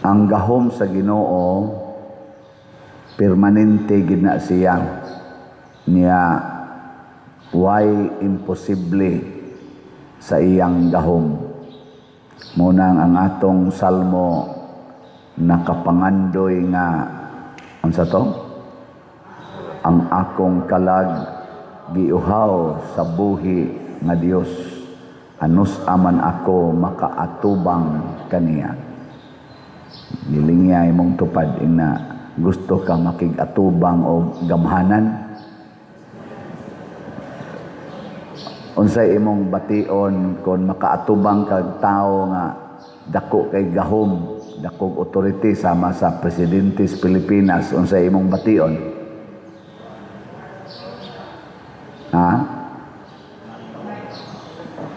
Ang gahom sa Ginoo permanente gid na siya niya, why imposible sa iyang gahom. Munang ang atong salmo nakapangandoy nga unsa to? Ang akong kalag giuhaw sa buhi nga Dios, anus aman ako makaatubang kaniya. Dilingya imong tupad ina gusto ka makigatubang o gamhanan. Unsay imong bation kung makaatubang kag tao nga dako kay gahom, dakog authority sama sa presidente sa Pilipinas, unsay imong bation? Ha?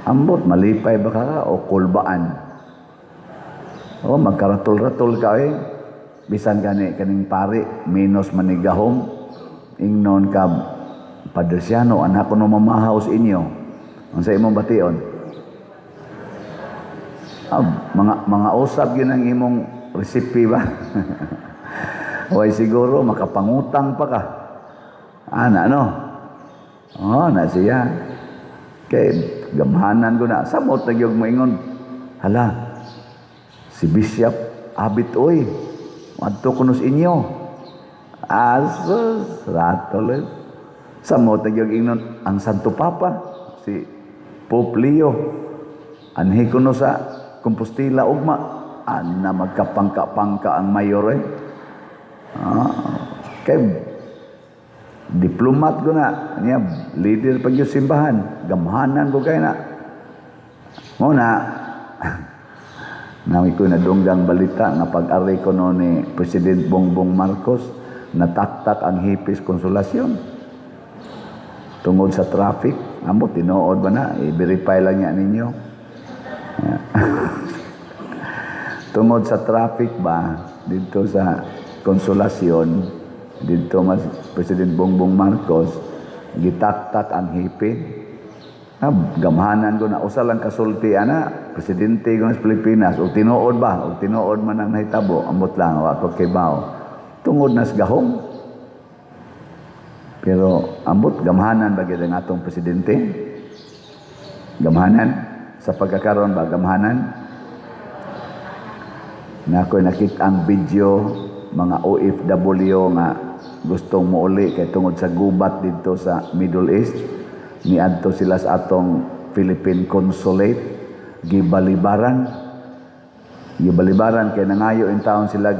Ambot malipay ba ka o kulbaan? O magkaratul-ratul ka bisan gani kaning pari minus manigahom ingnon ka Padresyano, anak ko no mamahaw sa inyo. Ang sa imong bation. Mga usap yun ang imong recipe ba? Huwag siguro makapangutang pa ka. Ana no? Na siya. Kay gamhanan ko na. Samot na yung maingon. Hala, si Bishop Abit oy. Madto kuno sa inyo. Asus, ratol. Samot na yung ingnon ang Santo Papa, si Pope Leo. Anhi kuno sa Compostela ugma. Ana magkapangka-pangka ang mayor kay diplomat ko na niya, leader pag yung simbahan, gamhanan ko kay na. Muna, nami ko na dunggang balita nga pag-ari ko no ni President Bongbong Marcos, nataktak ang Hipis Konsolasyon. Tungod sa traffic, amo tinuod ba na? I-verify lang niya ninyo. Tungod sa traffic ba, dito sa Konsolasyon, dito mas President Bongbong Marcos, gitaktak ang hipin. Gamhanan ko na, usa lang kasulti, Presidente ko ng Pilipinas, o tinuod ba? O tinuod man ang nahitabo, ambot lang, ako kibaw. Tungod na sa gahom. Pero ambot, gamhanan ba gila ng atong Presidente? Gamhanan? Sa pagkakaroon ba, gamhanan? Na ako'y nakita ang video, mga OFW nga gustong muuli kay tungod sa gubat dito sa Middle East, niadto sila sa atong Philippine Consulate, gibalibaran kay nangayo in taon sila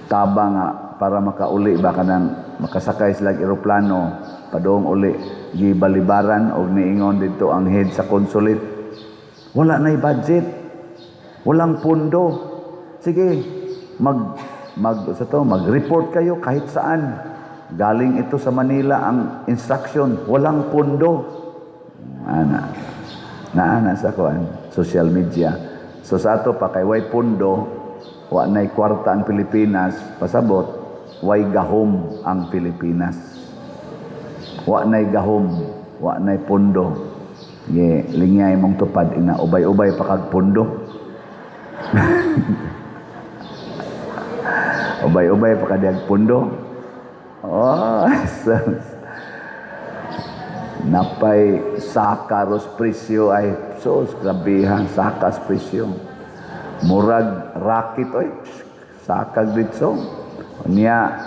tabang nga para makauli ba kanang makasakay sila eroplano padong uli, gibalibaran og niingon dito ang head sa consulate, wala na'y budget, walang pundo, sige mag-report kayo kahit saan. Galing ito sa Manila ang instruction, walang pundo. Naana sa social media. So sa ato pa kay way pundo, wa nay kwarta ang Pilipinas, pasabot way gahom ang Pilipinas. Wa nay gahom, wa nay pundo. Lingay mong tupad ina ubay-ubay pa kag pundo. Ubay-ubay pa kadiyag pundo. Napay sakaros presyo ay sos grabihan sakas presyo. Murag rakit sakag dito. Niya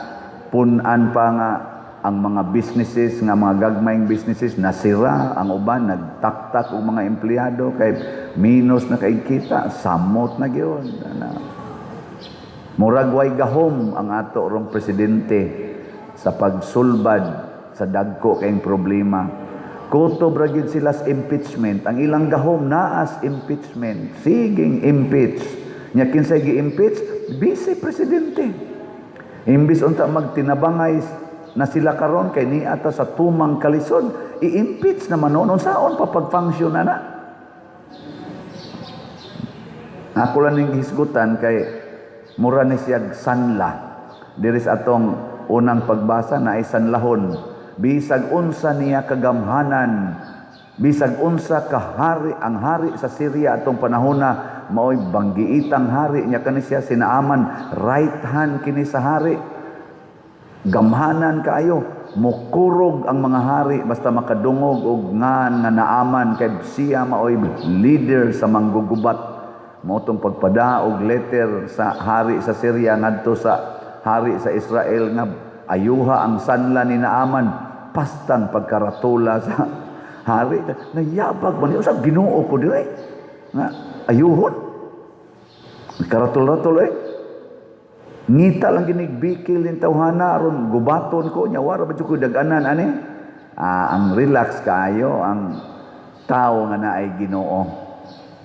punan pa nga ang mga businesses nga mga gagmayng businesses nasira, ang uban nagtaktak og mga empleyado kay minus na kay kita, samot na gyud. Murag way gahom ang ato rong presidente sa pagsulbad sa dagko kayong problema. Kutob ra gyud sila sa impeachment. Ang ilang gahom naas impeachment. Siging impeach. Nya kinsay gi-impeach? Vice Presidente. Imbis unta magtinabangay na sila karon kay niata sa tumang kalisod, i-impeach naman noon saon pa pag-function na. Ako lang ning hisgutan kay mura ni siyag sanla. Diri sa atong unang pagbasa na ay sanlahon. Bisag unsa niya kagamhanan Bisag unsa ka hari, ang hari sa Syria atong panahona maoy banggiitang hari niya kani siya sinaaman, right hand kini sa hari. Gamhanan kaayo, mukurog ang mga hari basta makadungog og nga naaman kay siya maoy leader sa manggugubat. Motong pagpada og letter sa hari sa Syria ngadto sa hari sa Israel nga ayuha ang sanla ni Naaman, pastang pagkaratula sa hari. Nayabag man usab Ginoo ko dire nga ayuhon karatul-ratul ngita lang ginigbikil ning tawhana aron gubaton ko nya wara ba ko daganan ani. Ang relax kaayo ang tao nga naay Ginoo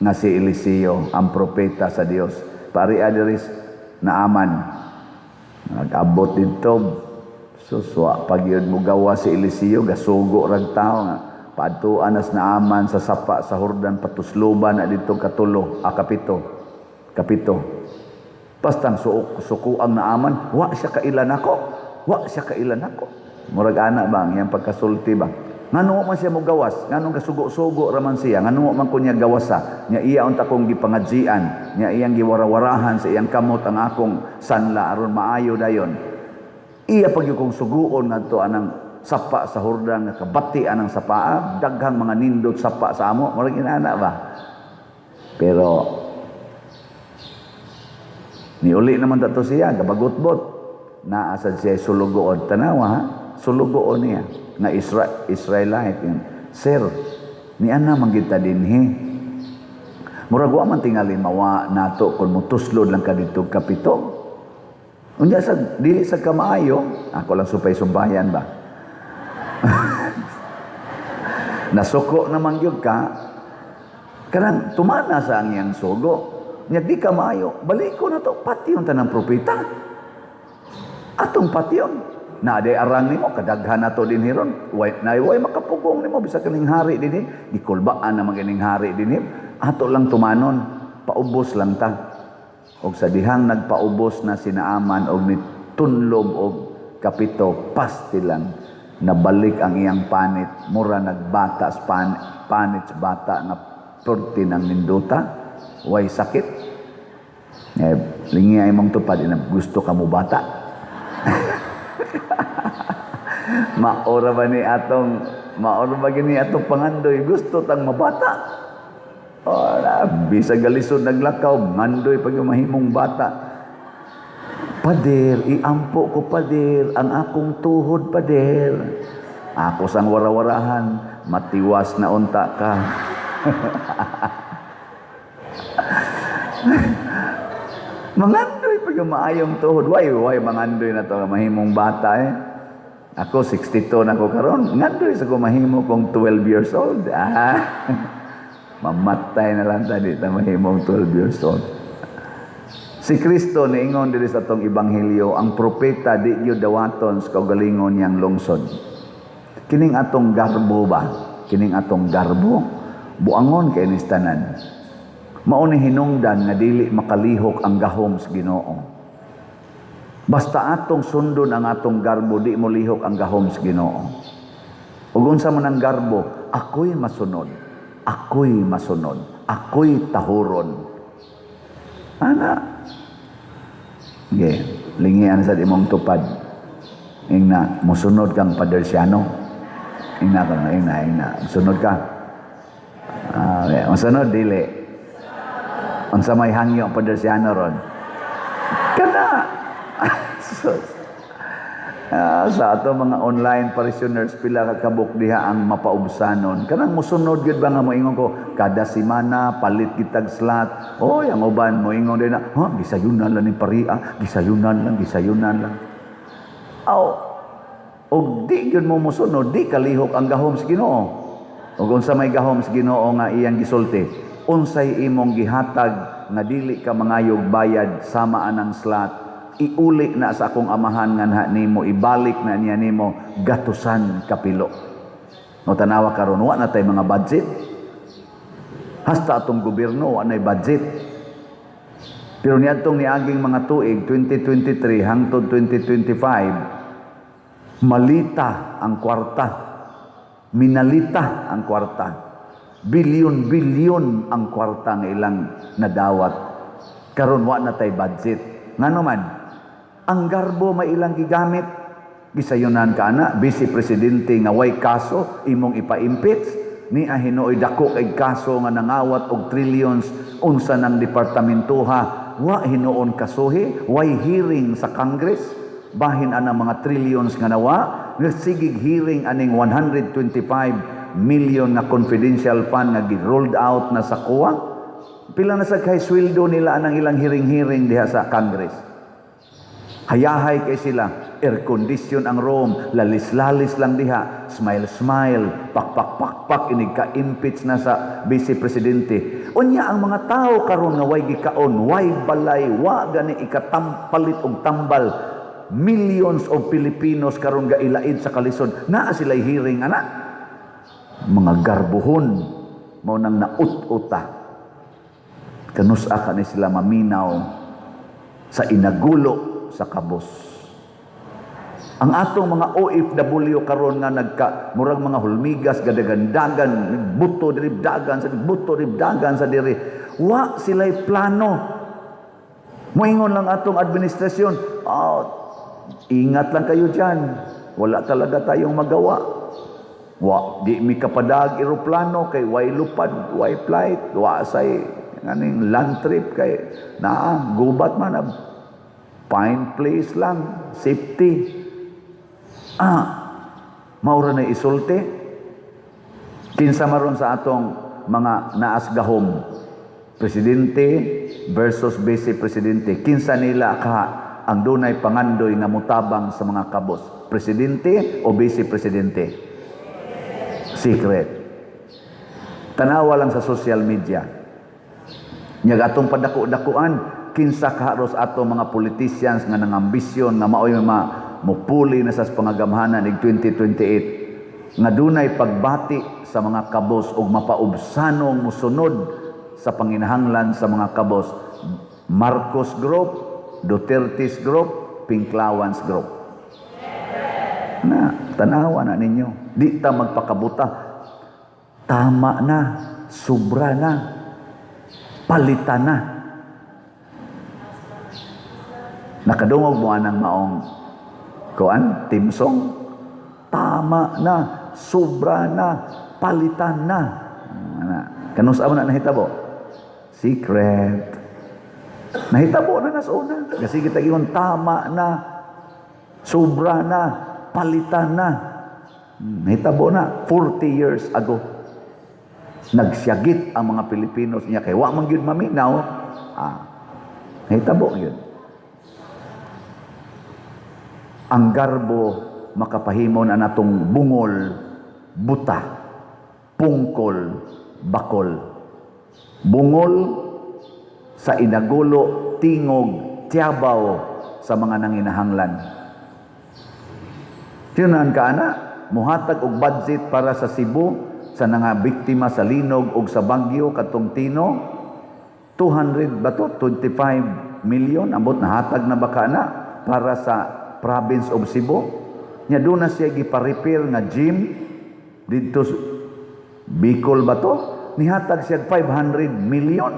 nga si Eliseo, ang propeta sa Dios. Pari adris Naaman nag-abot dito suswa pag yun mo gawa si Eliseo gasugo rag tao nga paadtuan nas Naaman sa sapa sa Hordan patusloban na dito kapito pastang suko ang Naaman wa siya kailan ako murag ana bang yang pagkasulti ba ngano man siya mo gawas nganong gasugo-sugo raman siya ngano man kunya gawasa nya iya unta kong gipangajian nya iyang giwarawarahan sa iyang kamot ang akong sanla aron maayo dayon iya pag kong suguon ngadto anang sapa sa Hordan nga kabati anang sapa daghang mga nindot sapa sa amo murag inana ba pero niuli naman dato siya gabagutbot naa sad siya sulugoon tanawa ha sulugoon niya na Israelite yun. Sir ni ana man kita dinhi murag wa man tingali mawa nato kun mutuslod lang ka dito kapito unya sa dili sa kamaayo ako lang supay-sumbayan ba nasuko naman gyud ka kanang tumana sa ang iyang sugo nya di ka maayo balik ko na to patyon tanang propeta atong patyon na aday arang nimo kadaghan nato din hiron way makapugong nimo bisa kaning hari dinhi gikulbaan na maganing hari dinhi ato lang tumanon paubos lang ta og sa dihang nagpaubos na si Naaman og nitunlob og kapito pastilan nabalik ang iyang panit mura nagbata sa panit sa bata nga turti ng ninduta way sakit lingi ay mong tupad ina gusto ka mo bata maora ba gini atong pangandoy gusto tang mabata bisa galisod naglakaw mandoy pag mahimong bata pader iampo ko pader ang akong tuhod pader ako sang warawarahan matiwas na unta ka mangandoy pag maayong tuhod way mangandoy na to mahimong bata ako 62 na ko karon ngandoy sa ko mahimo kong 12 years old mamatay na lang tadi ta mahimong 12 years old. Si Kristo niingon diri sa atong ebanghelyo ang propeta di gyud dawaton sa kaugalingon niyang lungsod. Kining atong garbo ba? Kining atong garbo buangon kay nistanan. Mao ni hinungdan nga dili makalihok ang gahom sa Ginoo. Basta atong sundon ang atong garbo di mo lihok ang gahom sa Ginoo. Ug unsa man ang garbo, ako'y masunod. Ako'y tahuron. Ana. Okay, lingian sa imong tupad. Ingna mosunod kang padersiano. Ingna. Sunod ka. Mosunod dili. Unsa may hangyo padersiano ron. Kana. Sa ato mga online parishioners pila ka kabuk diha ang mapaubsanon kanang mosunod gyud ba nga moingon ko kada semana palit kitag slot ang uban moingon din na gisayunan lang ni paria gisayunan lang og di gyud mo mosunod di kalihok ang gahom sa Ginoo ug unsa may gahom sa Ginoo nga iyang gisulti unsay imong gihatag nga dili ka mangayog bayad sama anang slot iuli na sa akong amahan nga nimo ibalik na niya nimo gatusan kapilo. No tanawa karon wa na tay mga budget. Hasta atong gobyerno wa nay budget. Pero niadtong niaging mga tuig 2023 hangtod 2025 malita ang kwarta. Minalita ang kwarta. Bilyon-bilyon ang kwarta nga ilang nadawat. Karon wa na tay budget. Ngano man, ang garbo may ilang gigamit. Gisayunan ka na, Vice Presidente nga way kaso, imong ipa-impeach. Ni ahinoy dako kay kaso nga nangawat og trillions unsa ng departamentoha. Wa hinuon kasuhi, way hearing sa Congress. Bahin anang mga trillions nga nawa. Sigig hearing aning 125 million na confidential fund nga gi-rolled out na sa kuwa. Pila na sa kay sweldo nila anang ilang hearing-hearing diha sa Congress. Hayahay kay sila, air condition ang room, lalis-lalis lang diha, smile-smile, pak-pak-pak-pak, inig ka-impeach na sa Vice Presidente. Unya ang mga tao karon nga way gikaon, way balay, wa gani ikatampalit og tambal. Millions of Filipinos karon ga ilaid sa kalisod, naa sila'y hearing ana. Mga garbuhon, mao nang naut-uta. Kanusa ka ni sila maminaw sa inagulo sa kabos. Ang atong mga OFW karon nga murag mga hulmigas gadagandagan, buto diribdagan sa diri. Wa sila'y plano. Moingon lang atong administrasyon, ingat lang kayo diyan. Wala talaga tayong magawa. Wa di mi kapadag eroplano kay way lupad, way flight, wa say nganing land trip kay gubat man fine place lang, safety. Maura na isulti. Kinsa maron sa atong mga naas gahom, Presidente versus Vice Presidente. Kinsa nila ang dunay pangandoy nga mutabang sa mga kabos? Presidente o Vice Presidente? Secret. Tanawa lang sa social media. Nya atong padako-dakuan, kinsa kaharos ato mga politicians nga nangambisyon nga maoy mupuli na sa pangagamhanan ig 2028 nga dunay pagbati sa mga kabos ug mapaubsanong musunod sa panginahanglan sa mga kabos. Marcos Group, Duterte's Group, Pinklawans Group. Na tanawa na ninyo, di ta magpakabuta. Tama na, sobra na, palitan na. Nakadungog mo anang maong timsong. Tama na, sobra na, palitan na. Kanusa mo na nahitabo? Secret. Nahitabo na nas una. Kasi kita giyon tama na, sobra na, palitan na. Nahitabo na 40 years ago. Nagsyagit ang mga Pilipinos niya kay wa man gyud maminaw. Nahitabo yun. Ang garbo makapahimon ang atong bungol, buta, pungkol, bakol. Bungol sa inagulo, tingog, tiyabaw sa mga nanginahanglan. Tinunan ka ana, muhatag og budget para sa Cebu, sa nga biktima sa linog ug sa Baguio katong Tino, 25 million ambot nahatag na baka na para sa province of Cebu. Nya doon na siya gipa-repair nga gym dito Bicol ba to? Nihatag siya 500 million.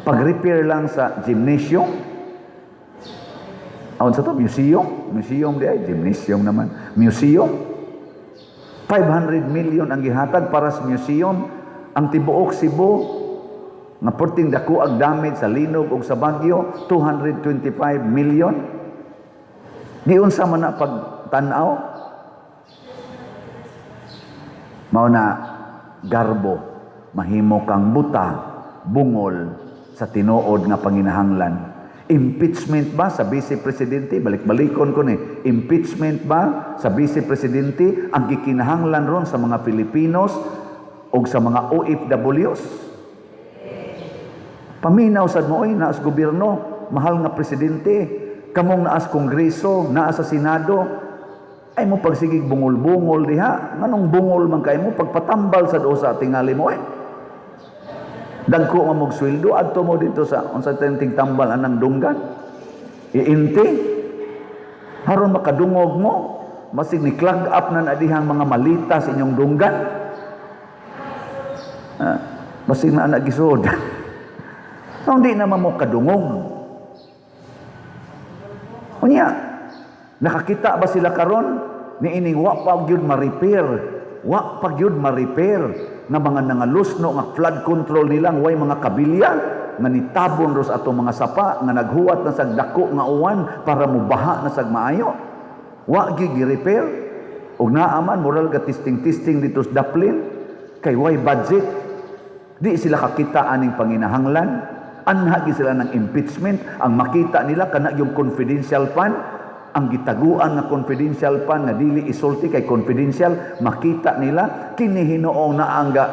Pag-repair lang sa gymnasium. Aon sa to? Museum di ay, gymnasium naman. Museum. 500 million ang gihatag para sa museum. Ang tibuok Cebu, nga porting dako ang damage sa linog ug sa Baguio, 225 million. Di unsa man na pagtanaw? Mao na garbo, mahimo kang buta, bungol sa tinuod nga panginahanglan. Impeachment ba sa Vice Presidente? Balik-balikon ko ni. Impeachment ba sa Vice Presidente ang gikinahanglan ron sa mga Filipinos o sa mga OFWs? Paminaw sad mo naas gobyerno, mahal nga presidente, kamong naas kongreso, naas sa senado, ay mo pagsigig bungol-bungol diha. Nganong bungol man kay mo pagpatambal sa dosa tingali mo Dagko nga mong sweldo adto mo dito sa unsa tayong tambal anang dunggan. Iinti. Haron makadungog mo, masig ni clog up na dihang mga malita sa inyong dunggan. Basig na anak gisod. Hindi naman mo kadungog. Unya, nakakita ba sila karon ni ining wa pa gyud ma-repair? Wa pa gyud ma-repair nga mga nangalusno nga flood control nilang way mga kabilya nga nitabon ros ato mga sapa nga naghuwat na sag dako nga uwan para mubaha na sag maayo. Wa gyud gi-repair. Og naaman moral ga testing dito sa Daplin kay way budget. Di sila kakita aning panginahanglan. Anha gi sila ng impeachment. Ang makita nila kana yung confidential fund, ang gitaguan nga confidential fund nga dili isulti kay confidential, makita nila kini Hinuong na angga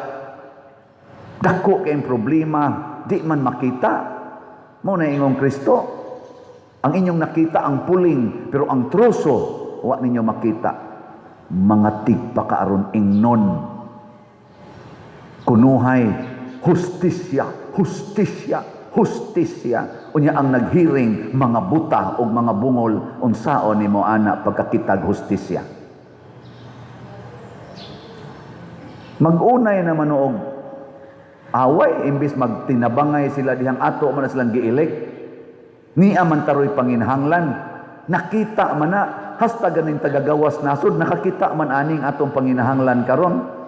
dako kay problema di man makita. Mo na ingong Kristo, ang inyong nakita ang puling pero ang troso wa ninyo makita. Mga tigpakaaron ingnon kunuhay hustisya unya ang naghiring mga buta o mga bungol unsaon nimo ana pagkakitag hustisya. Mag-unay naman og away imbis magtinabangay sila dihang ato man na silang gi-elect. Niya man taroy panginahanglan. Nakita man na hasta ganing tagagawas nasod nakakita man aning atong panginahanglan karon.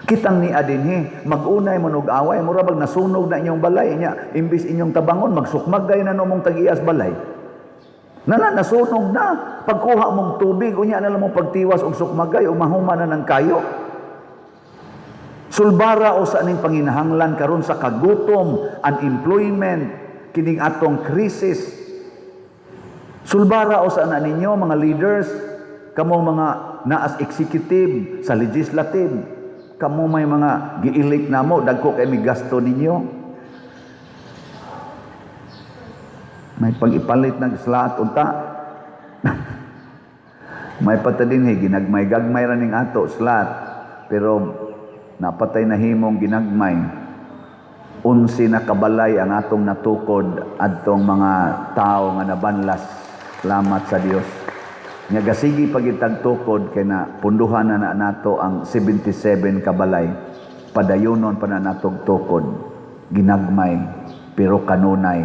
Kitang ni adinhi, mag-unay mo og away, mura bag nasunog na inyong balay niya, imbis inyong tabangon, magsukmagay na mong tag-iyas balay. Nasunog na, pagkuha mong tubig, unya na lang mong pagtiwas og sukmagay, umahuma na ng kayo. Sulbara o sa aning panginahanglan karon sa kagutom, unemployment, kining atong krisis. Sulbara o sa ana ninyo, mga leaders, kamo mga naas executive, sa legislative, kamo may mga gi-elect namo dagko kay mi gasto ninyo. May pag-ipalit ng slot unta. May patadinhi ginagmay gagmay ra ning ato slot pero napatay na himong ginagmay. 11 na kabalay ang atong natukod adtong mga tao nga nabanlas. Salamat sa Dios. Nga gasigi pagitag tukod kay na punduhan na nato ang 77 kabalay. Padayunon pa na natog tukod. Ginagmay pero kanunay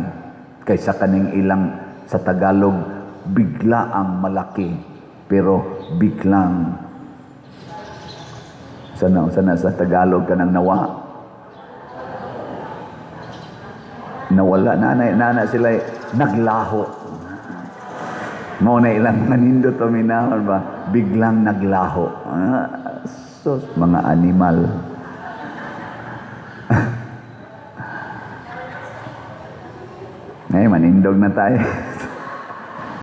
kaysa kaning ilang sa Tagalog bigla ang malaki pero biglang sana sa Tagalog kanang nawala nana sila naglaho. Mo na ilang nanindot o minahon ba? Biglang naglaho. Sus, mga animal. Ngayon, manindog na tayo.